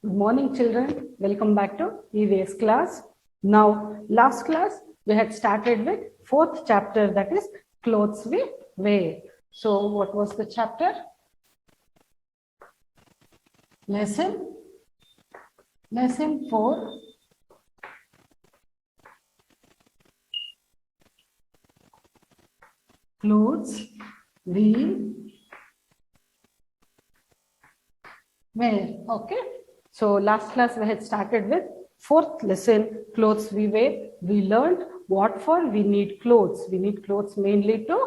Good morning, children. Welcome back to EVS class. Now, last class, we had started with 4th chapter, that is clothes we wear. So, what was the chapter? Lesson 4. Clothes we wear. Okay. So last class we had started with 4th lesson, clothes we wear. We learned what for we need clothes. We need clothes mainly to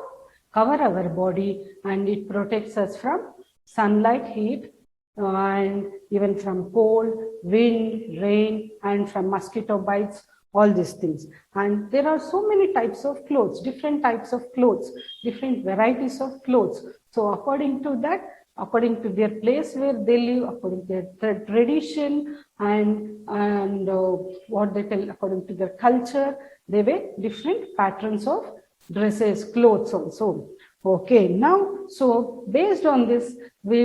cover our body, and it protects us from sunlight, heat, and even from cold, wind, rain, and from mosquito bites, all these things. And there are so many types of clothes, different types of clothes, different varieties of clothes. So according to that, according to their place where they live, according to their tradition, and what they tell, according to their culture, they wear different patterns of dresses, clothes also. Okay, now, so based on this, we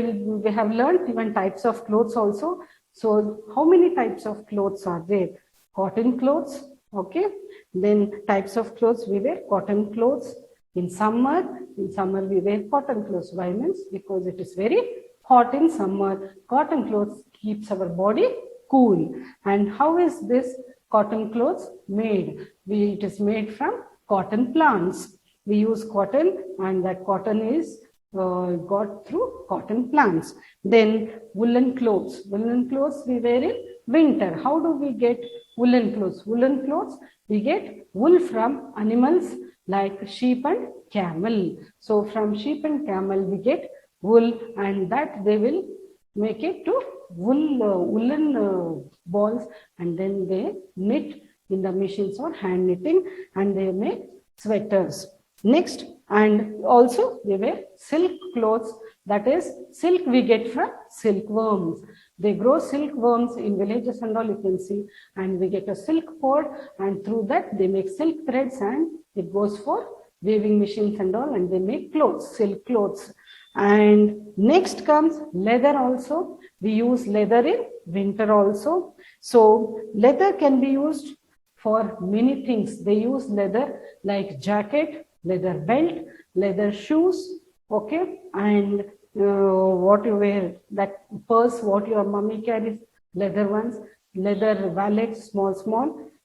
have learned even types of clothes also. So how many types of clothes are there? Cotton clothes, okay. Then types of clothes, we wear cotton clothes. In summer we wear cotton clothes. Why means? Because it is very hot in summer. Cotton clothes keeps our body cool. And how is this cotton clothes made? It is made from cotton plants. We use cotton, and that cotton is got through cotton plants. Then woolen clothes. Woolen clothes we wear in winter. How do we get woolen clothes? Woolen clothes, we get wool from animals like sheep and camel. So from sheep and camel we get wool, and that they will make it to woolen balls, and then they knit in the machines or hand knitting, and they make sweaters. Next, and also we wear silk clothes. That is, silk we get from silkworms. They grow silkworms in villages and all, you can see, and we get a silk cord, and through that they make silk threads, and it goes for weaving machines and all, and they make clothes, silk clothes. And next comes leather also. We use leather in winter also. So leather can be used for many things. They use leather like jacket, leather belt, leather shoes, okay, and what you wear, that purse, what your mummy carries, leather ones, leather wallets, small,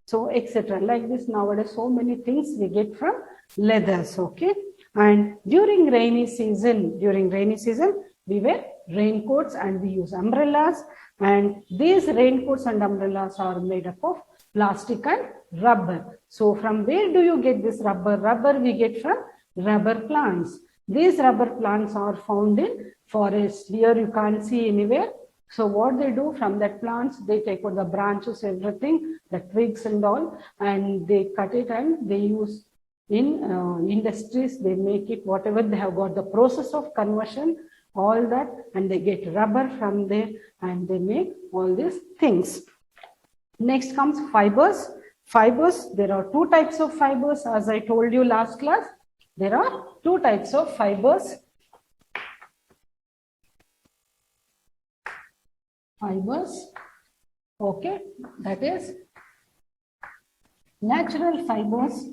so etc. Like this, nowadays so many things we get from leathers, okay. And during rainy season, we wear raincoats and we use umbrellas, and these raincoats and umbrellas are made up of plastic and rubber. So from where do you get this rubber? Rubber we get from rubber plants. These rubber plants are found in forests. Here you can't see anywhere. So what they do from that plants, they take out the branches, everything, the twigs and all, and they cut it and they use in industries. They make it whatever they have got, the process of conversion, all that, and they get rubber from there, and they make all these things. Next comes fibers. Fibers, there are 2 types of fibers, as I told you last class. There are 2 types of fibers. Fibers, okay, that is natural fibers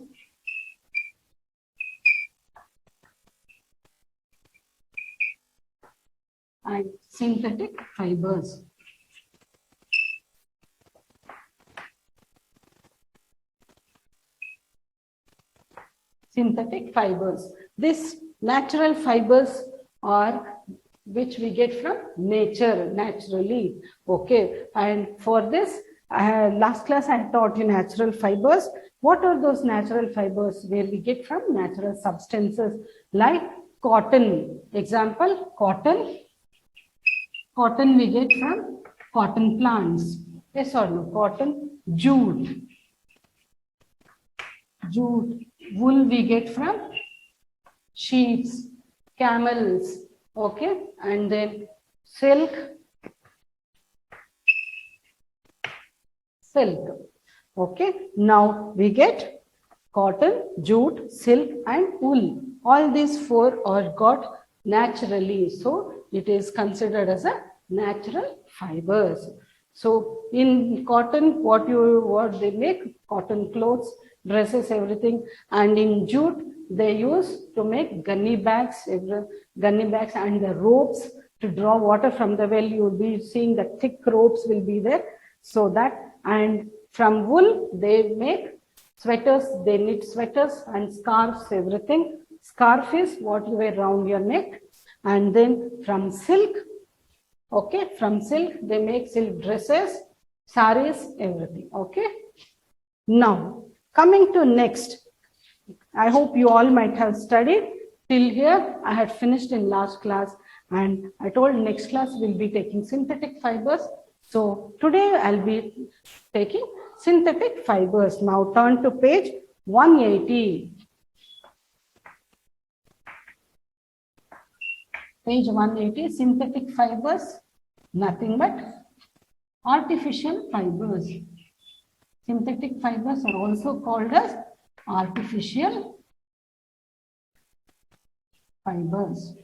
and synthetic fibers. Synthetic fibers. These natural fibers are which we get from nature, naturally, okay. And for this, last class I taught you natural fibers. What are those natural fibers? Where we get from natural substances like cotton. Example, cotton. Cotton we get from cotton plants. Yes or no? Cotton. Jute. Wool we get from sheep, camels, okay, and then silk, okay. Now we get cotton, jute, silk, and wool. All these 4 are got naturally, so it is considered as a natural fibers. So in cotton, what they make? Cotton clothes, dresses, everything. And in jute, they use to make gunny bags and the ropes to draw water from the well. You will be seeing that thick ropes will be there. So that, and from wool, they make sweaters, they knit sweaters and scarves, everything. Scarf is what you wear around your neck. And then from silk, okay, from silk, they make silk dresses, saris, everything, okay. Now, coming to next, I hope you all might have studied till here. I had finished in last class, and I told next class we'll be taking synthetic fibers. So today I'll be taking synthetic fibers. Now turn to page 180. Page 180, synthetic fibers, nothing but artificial fibers. Synthetic fibers are also called as artificial fibers.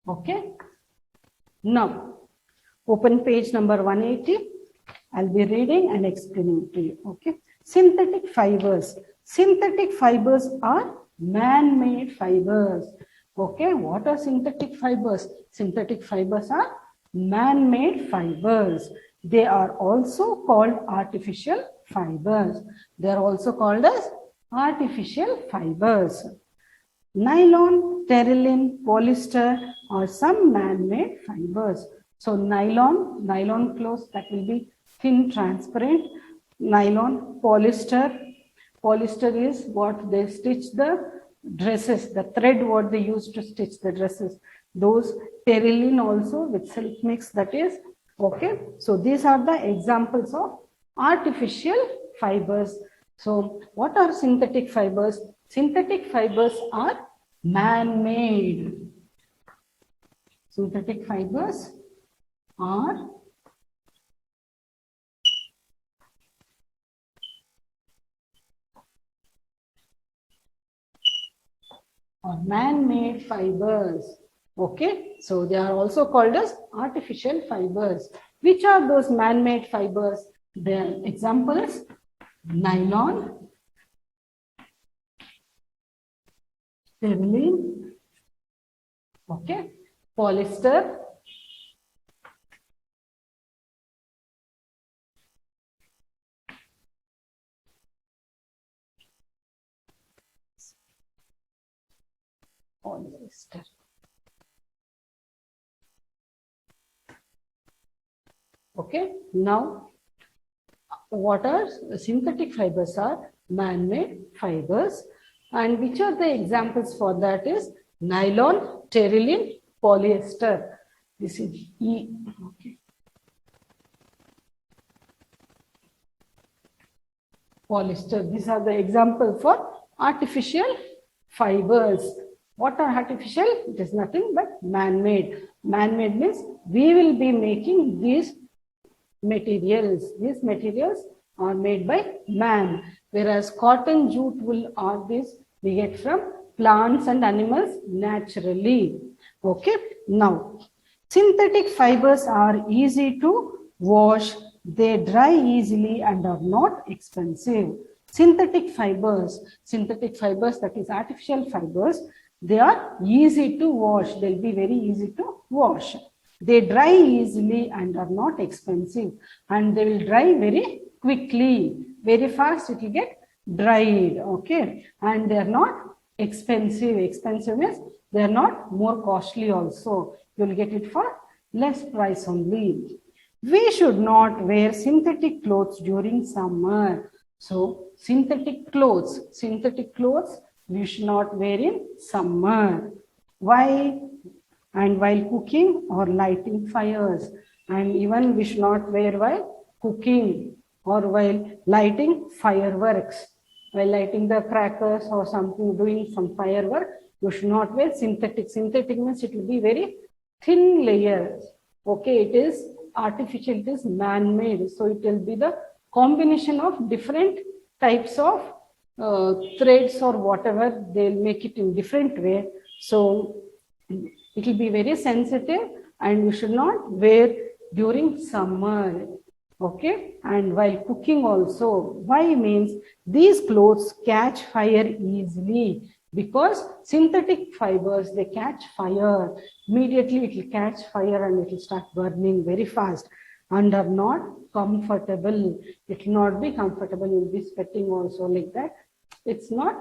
Okay. Now, open page number 180. I'll be reading and explaining to you. Okay. Synthetic fibers. Synthetic fibers are man-made fibers. Okay. What are synthetic fibers? Synthetic fibers are man-made fibers. They are also called artificial fibers. They are also called as artificial fibers. Nylon, terylene, polyester are some man-made fibers. So nylon clothes, that will be thin, transparent. Nylon, polyester is what they stitch the dresses, the thread what they use to stitch the dresses. Those terylene also with silk mix, that is, okay. So these are the examples of artificial fibers. So what are synthetic fibers? Synthetic fibers are man-made. Synthetic fibers are man-made fibers. Okay, so they are also called as artificial fibers. Which are those man-made fibers? Their examples: nylon, terylene, okay, polyester, polyester. Okay, now what are synthetic fibers? Are man-made fibers, and which are the examples for that is nylon, terylene, polyester. This is E. Okay. Polyester. These are the examples for artificial fibers. What are artificial? It is nothing but man-made. Man-made means we will be making these materials. These materials are made by man, whereas cotton, jute, wool, all these we get from plants and animals naturally. Okay. Now, synthetic fibers are easy to wash. They dry easily and are not expensive. Synthetic fibers, that is artificial fibers, they are easy to wash. They'll be very easy to wash. They dry easily and are not expensive, and they will dry very quickly, very fast. It will get dried, okay, and they are not expensive. Expensive means they are not more costly also. You will get it for less price only. We should not wear synthetic clothes during summer. So synthetic clothes we should not wear in summer. Why? And while cooking or lighting fires, and even we should not wear while cooking or while lighting fireworks. While lighting the crackers or something, doing some firework, you should not wear synthetic. Synthetic means it will be very thin layers. Okay, it is artificial, it is man-made. So it will be the combination of different types of threads or whatever. They'll make it in different way. So it will be very sensitive, and you should not wear during summer. Okay, and while cooking also. Why means these clothes catch fire easily because synthetic fibers, they catch fire. Immediately it will catch fire and it will start burning very fast and are not comfortable. It will not be comfortable. You will be sweating also like that. It's not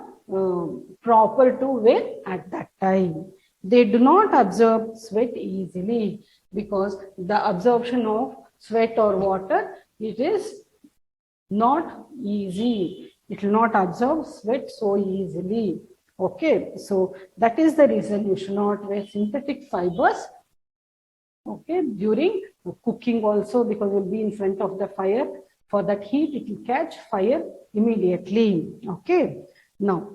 proper to wear at that time. They do not absorb sweat easily because the absorption of sweat or water, it is not easy. It will not absorb sweat so easily. Okay, so that is the reason you should not wear synthetic fibers. Okay, during cooking also, because you'll be in front of the fire. For that heat, it will catch fire immediately. Okay, now,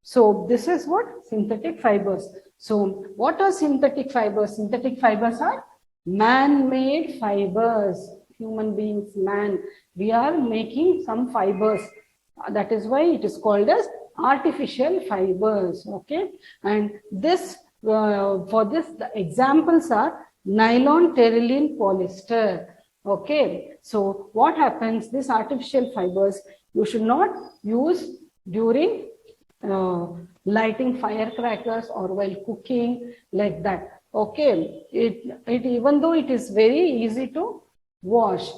so this is what synthetic fibers. So what are synthetic fibers? Synthetic fibers are man-made fibers. Human beings, man, we are making some fibers. That is why it is called as artificial fibers. Okay, and this for this the examples are nylon, terylene, polyester. Okay, so what happens? This artificial fibers you should not use during lighting firecrackers or while cooking like that. Okay, it even though it is very easy to wash,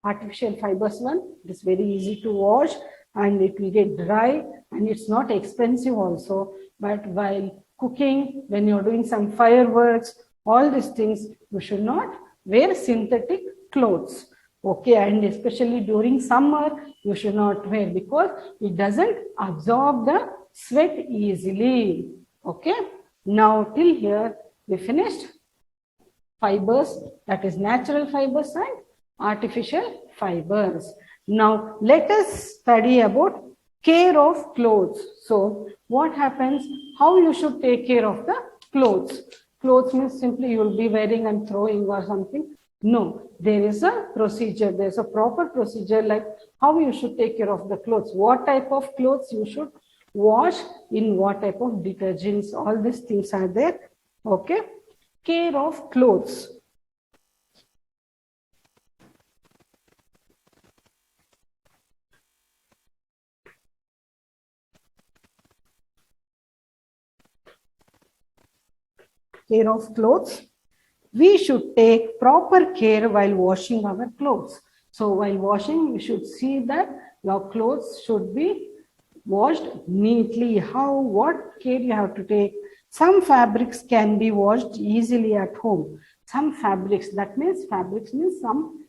artificial fibers one, it is very easy to wash and it will get dry and it's not expensive also. But while cooking, when you're doing some fireworks, all these things, you should not wear synthetic clothes. Okay, and especially during summer, you should not wear because it doesn't absorb the sweat easily. Okay, now till here we finished fibers, that is natural fibers and artificial fibers. Now let us study about care of clothes. So what happens, how you should take care of the clothes? Clothes means simply you will be wearing and throwing or something. No, there is a procedure. There's a proper procedure like how you should take care of the clothes. What type of clothes you should wash in what type of detergents. All these things are there. Okay. Care of clothes. Care of clothes. We should take proper care while washing our clothes. So while washing, you should see that your clothes should be washed neatly. How, what care you have to take? Some fabrics can be washed easily at home. Some fabrics, that means fabrics means some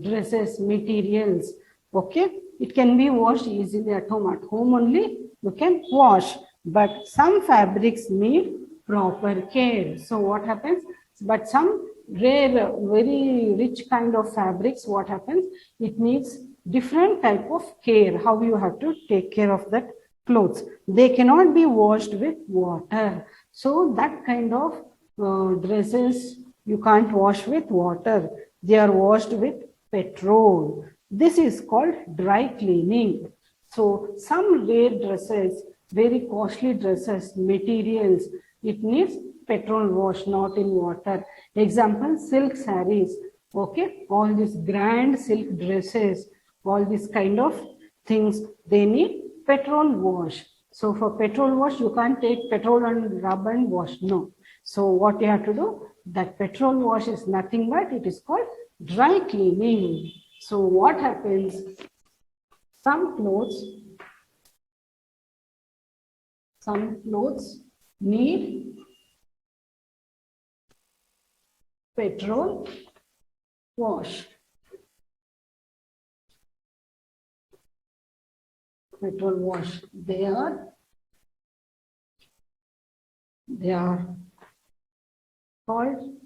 dresses, materials. Okay, it can be washed easily at home. At home only you can wash, but some fabrics need proper care. So what happens? But some rare, very rich kind of fabrics, what happens? It needs different type of care, how you have to take care of that clothes. They cannot be washed with water. So that kind of dresses, you can't wash with water. They are washed with petrol. This is called dry cleaning. So some rare dresses, very costly dresses, materials, it needs petrol wash, not in water. Example, silk sarees. Okay, all these grand silk dresses, all these kind of things, they need petrol wash. So for petrol wash, you can't take petrol and rub and wash. No. So what you have to do, that petrol wash is nothing but it is called dry cleaning. So what happens? Some clothes need petrol wash. Petrol wash. They are called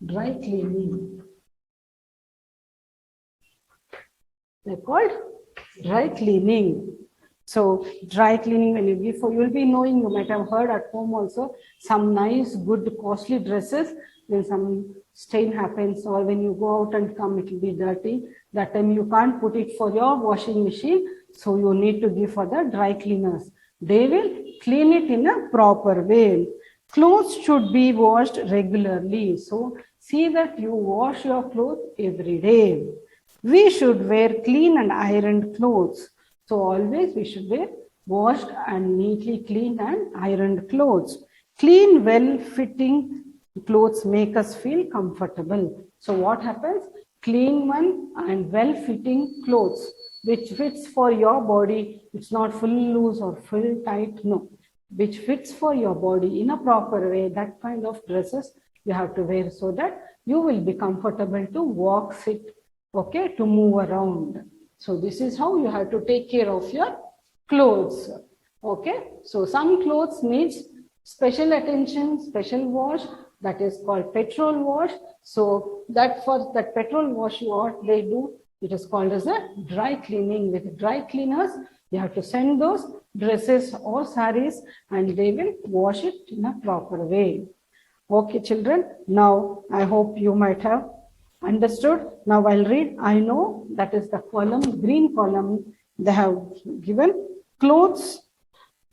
dry cleaning. They're called dry cleaning. So dry cleaning, when you give for, you will be knowing, you might have heard at home also, some nice, good, costly dresses, when some stain happens or when you go out and come, it will be dirty. That time you can't put it for your washing machine. So you need to give for the dry cleaners. They will clean it in a proper way. Clothes should be washed regularly. So see that you wash your clothes every day. We should wear clean and ironed clothes. So always we should wear washed and neatly cleaned and ironed clothes. Clean, well-fitting clothes make us feel comfortable. So what happens? Clean one and well-fitting clothes which fits for your body. It's not full loose or full tight. No, which fits for your body in a proper way. That kind of dresses you have to wear so that you will be comfortable to walk, sit, okay, to move around. So this is how you have to take care of your clothes. Okay, so some clothes needs special attention, special wash, that is called petrol wash. So that for that petrol wash, what they do, it is called as a dry cleaning. With dry cleaners, you have to send those dresses or saris and they will wash it in a proper way. Okay, children, now I hope you might have understood. Now I'll read. I know that is the column, green column. They have given clothes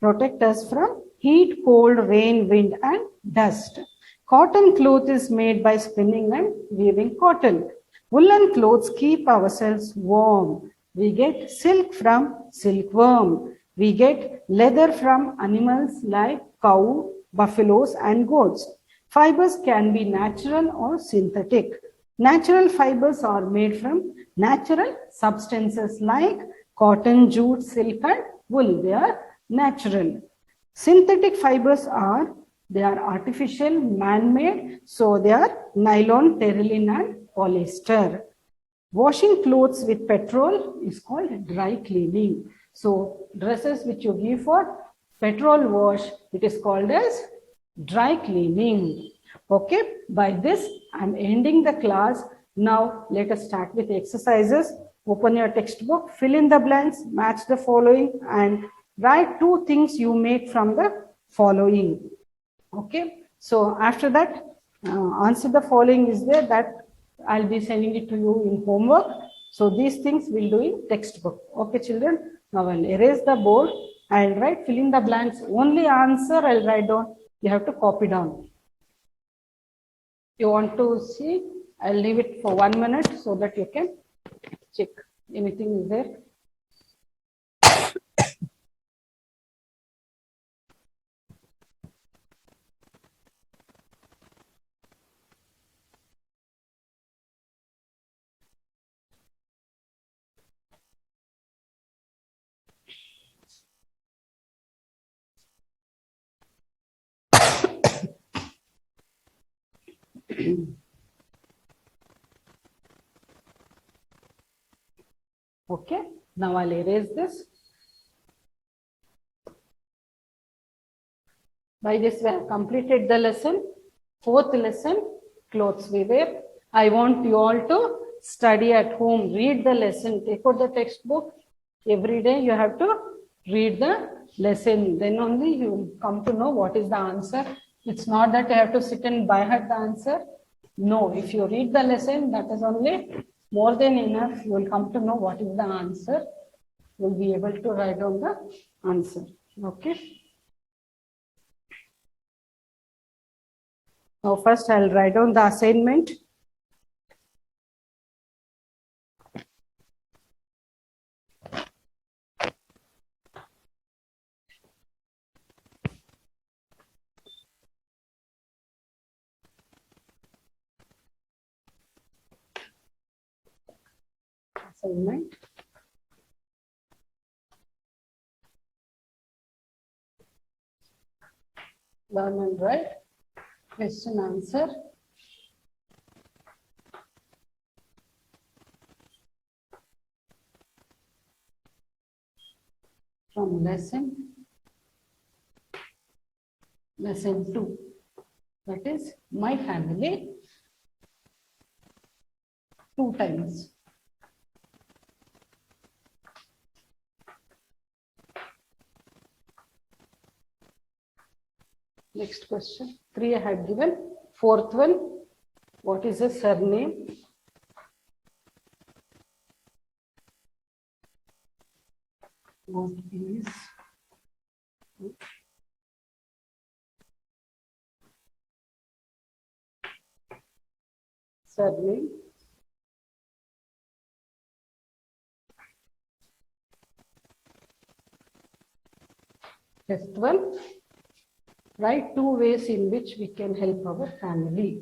protect us from heat, cold, rain, wind, and dust. Cotton cloth is made by spinning and weaving cotton. Woolen clothes keep ourselves warm. We get silk from silkworm. We get leather from animals like cow, buffaloes, and goats. Fibers can be natural or synthetic. Natural fibers are made from natural substances like cotton, jute, silk, and wool. They are natural. Synthetic fibers they are artificial, man-made, so they are nylon, terylene, and polyester. Washing clothes with petrol is called dry cleaning. So dresses which you give for petrol wash, it is called as dry cleaning. Okay, by this I'm ending the class. Now let us start with exercises. Open your textbook, fill in the blanks, match the following, and write 2 things you make from the following. Okay, so after that, answer the following is there that I'll be sending it to you in homework. So these things we'll do in textbook. Okay, children. Now I'll erase the board. I'll write fill in the blanks. Only answer I'll write down. You have to copy down. You want to see? I'll leave it for 1 minute so that you can check anything is there. Okay, now I'll erase this. By this, we have completed the lesson. 4th lesson, clothes we wear. I want you all to study at home, read the lesson, take out the textbook. Every day you have to read the lesson. Then only you will come to know what is the answer. It's not that you have to sit and by heart the answer. No, if you read the lesson, that is only more than enough. You will come to know what is the answer. You will be able to write down the answer. Okay. Now first I'll write down the assignment. Assignment. Learn and write. Question answer. From lesson 2. That is my family 2 times. Next question. 3 I had given. 4th one. What is a surname? What is surname? Fifth one, write 2 ways in which we can help our family.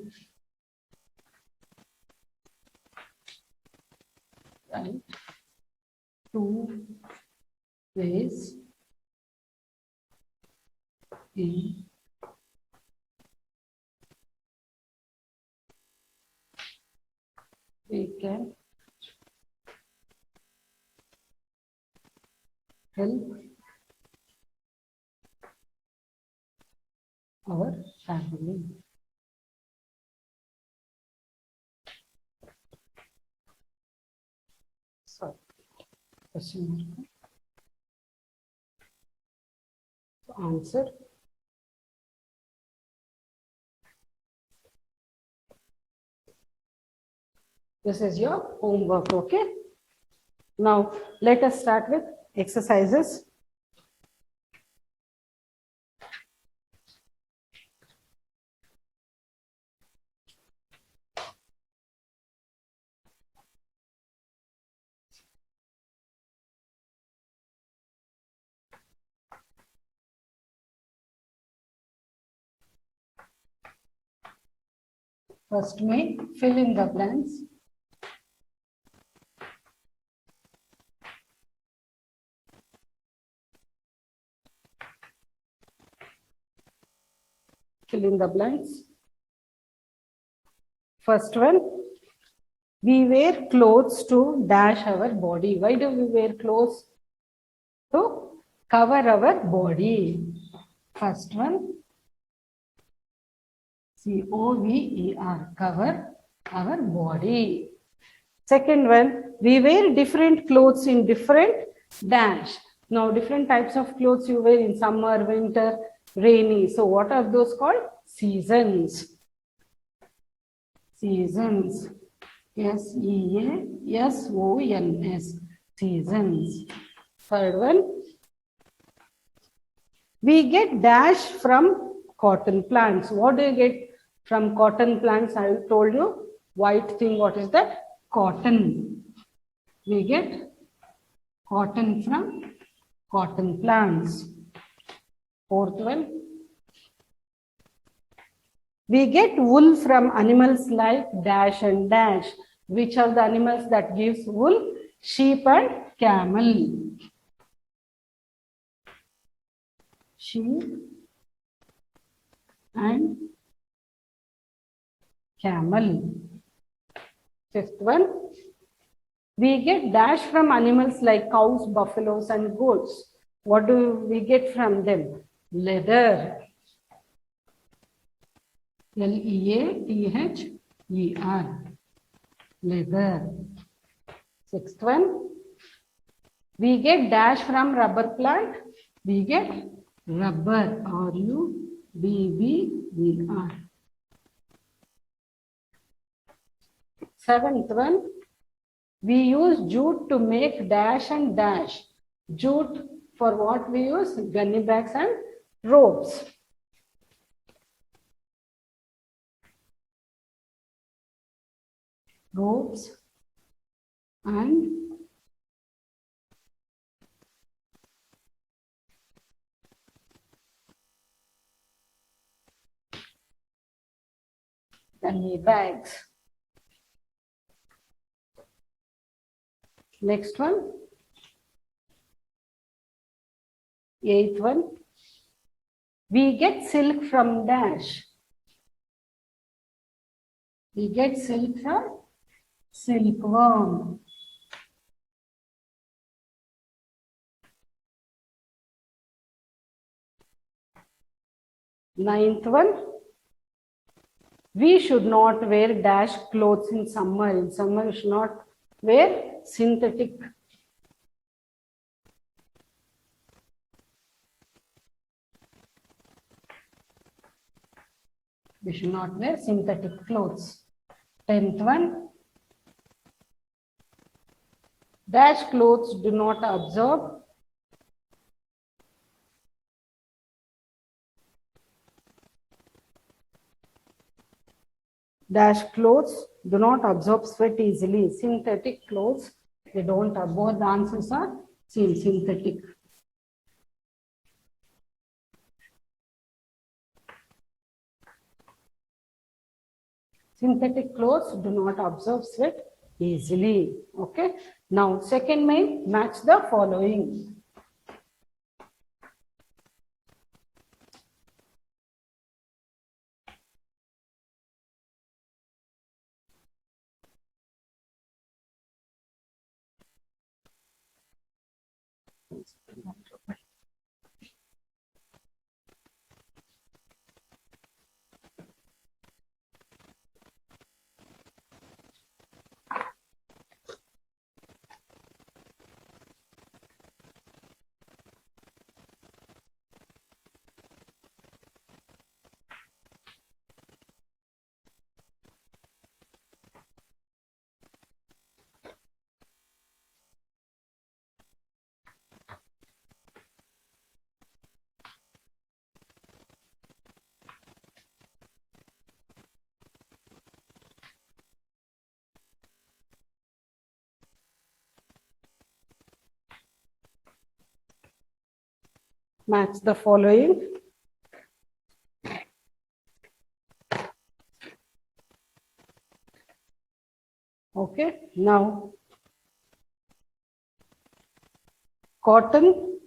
Right? 2 ways in we can help our family. So, question mark. Answer. This is your homework, okay? Now, let us start with exercises. First main, fill in the blanks. Fill in the blanks. First one, we wear clothes to dash our body. Why do we wear clothes? To cover our body. First one, COVER, cover our body. Second one, we wear different clothes in different dash. Now, different types of clothes you wear in summer, winter, rainy. So, what are those called? Seasons. Seasons. SEASONS. Seasons. Third one, we get dash from cotton plants. What do you get from cotton plants? I told you, white thing, what is that? Cotton. We get cotton from cotton plants. Fourth one, we get wool from animals like dash and dash. Which are the animals that gives wool? Sheep and camel. Sheep and camel. Fifth one, we get dash from animals like cows, buffaloes, and goats. What do we get from them? Leather. LEATHER. Leather. Sixth one, we get dash from rubber plant. We get rubber. RUBBER. Seventh one, we use jute to make dash and dash. Jute for what we use? Gunny bags and ropes. Ropes and gunny bags. Next one. Eighth one. We get silk from dash. We get silk from silkworm. Ninth one. We should not wear dash clothes in summer. In summer, you should not wear synthetic. We should not wear synthetic clothes. 10th one. Dash clothes do not absorb dash clothes do not absorb sweat easily. Synthetic clothes, they don't. Both the answers are same, synthetic. Synthetic clothes do not absorb sweat easily. Okay. Now, second main, match the following. Match the following. Okay. Now, cotton,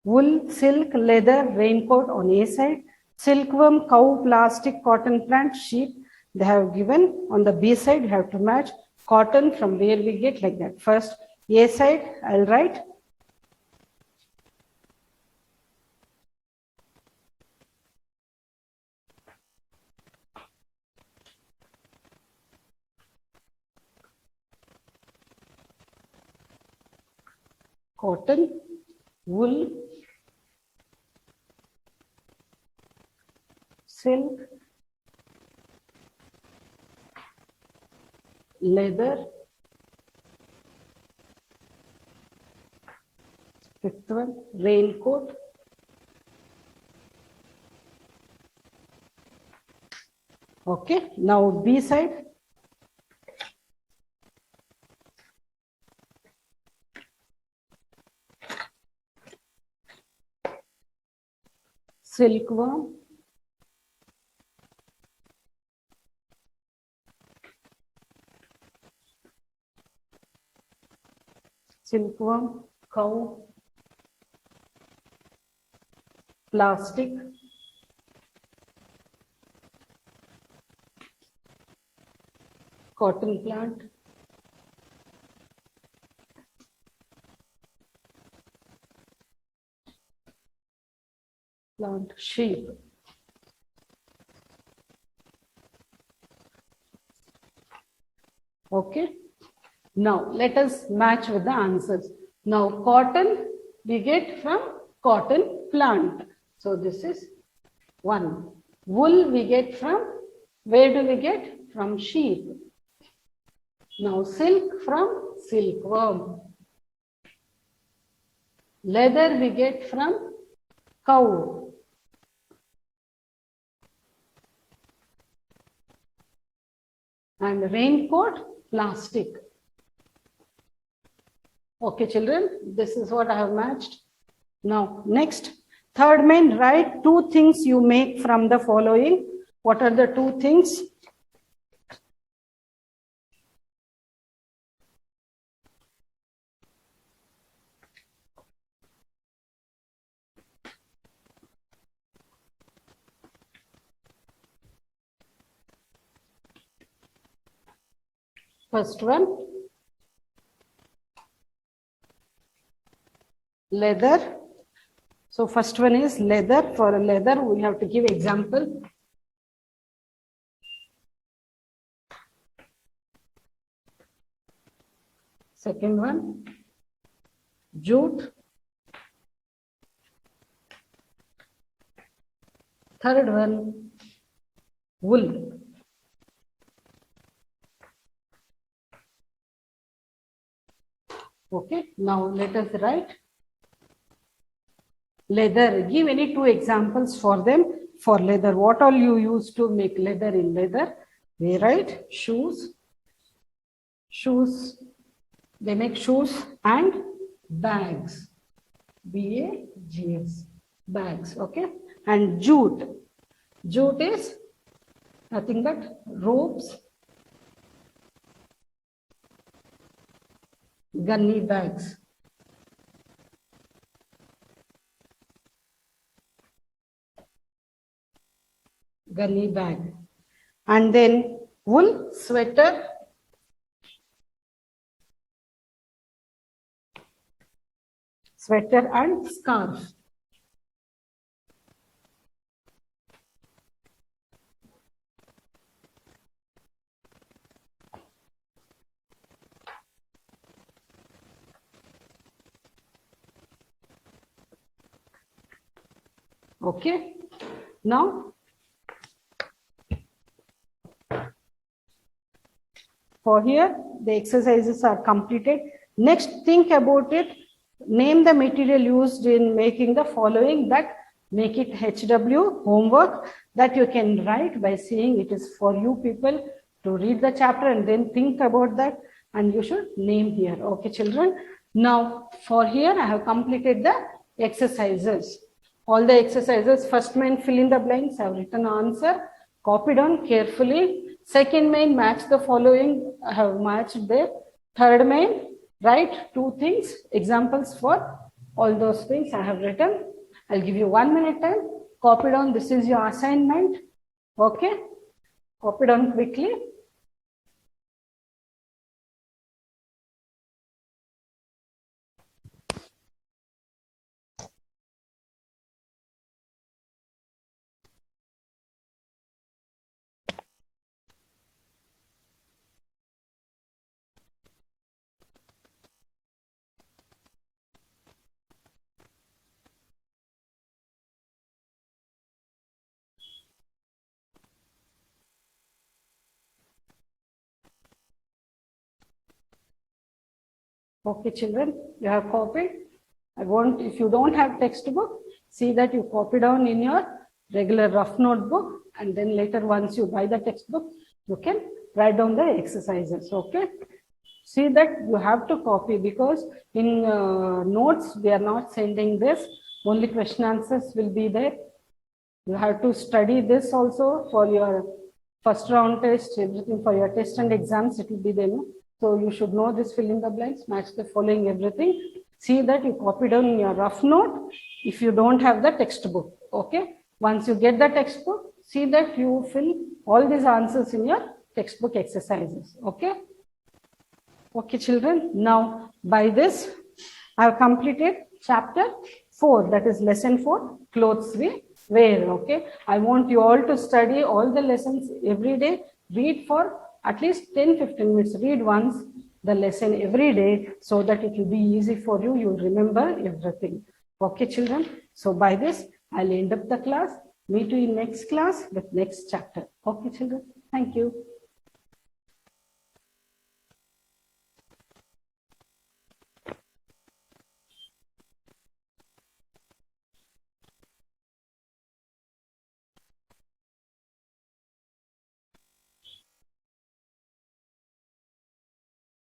wool, silk, leather, raincoat on A side, silkworm, cow, plastic, cotton plant, sheep. They have given on the B side, you have to match cotton from where we get like that. First, A side, I'll write cotton, wool, silk, leather, fifth one, raincoat, okay. Now B side, silkworm, silkworm, cow, plastic, cotton plant, sheep. Okay. Now let us match with the answers. Now cotton we get from cotton plant. So this is one. Wool we get from, where do we get? From sheep. Now silk from silkworm. Leather we get from cow. And raincoat, plastic. Okay, children, this is what I have matched. Now, next, third main, write two things you make from the following. What are the two things? First one, leather. So first one is leather. For leather, we have to give example. Second one, jute. Third one, wool. Okay, now let us write leather. Give any two examples for them. For leather, what all you use to make leather in leather? We write shoes, shoes. They make shoes and bags. B-A-G-S. Bags. Okay. And jute. Jute is nothing but ropes, gunny bags. Gunny bag. And then wool, sweater, sweater and scarf. Okay. Now, for here, the exercises are completed. Next, think about it. Name the material used in making the following, that make it HW homework that you can write by saying it is for you people to read the chapter and then think about that, and you should name here. Okay, children. Now, for here, I have completed the exercises. All the exercises, first main fill in the blanks, I have written answer, copy down carefully. Second main, match the following, I have matched there. Third main, write two things, examples for all those things I have written. I'll give you 1 minute time. Copy down, this is your assignment. Okay, copy down quickly. Okay, children, you have copied. I want, if you don't have textbook, see that you copy down in your regular rough notebook, and then later once you buy the textbook, you can write down the exercises. Okay. See that you have to copy, because in notes, we are not sending this. Only question answers will be there. You have to study this also for your first round test, everything for your test and exams, it will be there. So you should know this, fill in the blanks, match the following, everything. See that you copy down in your rough note if you don't have the textbook. Okay. Once you get the textbook, see that you fill all these answers in your textbook exercises. Okay. Okay, children. Now, by this, I have completed chapter 4, that is lesson 4, clothes we wear. Okay. I want you all to study all the lessons every day. Read for at least 10-15 minutes. Read once the lesson every day, so that it will be easy for you. You'll remember everything. Okay, children. So by this, I'll end up the class. Meet you in next class with next chapter. Okay, children. Thank you.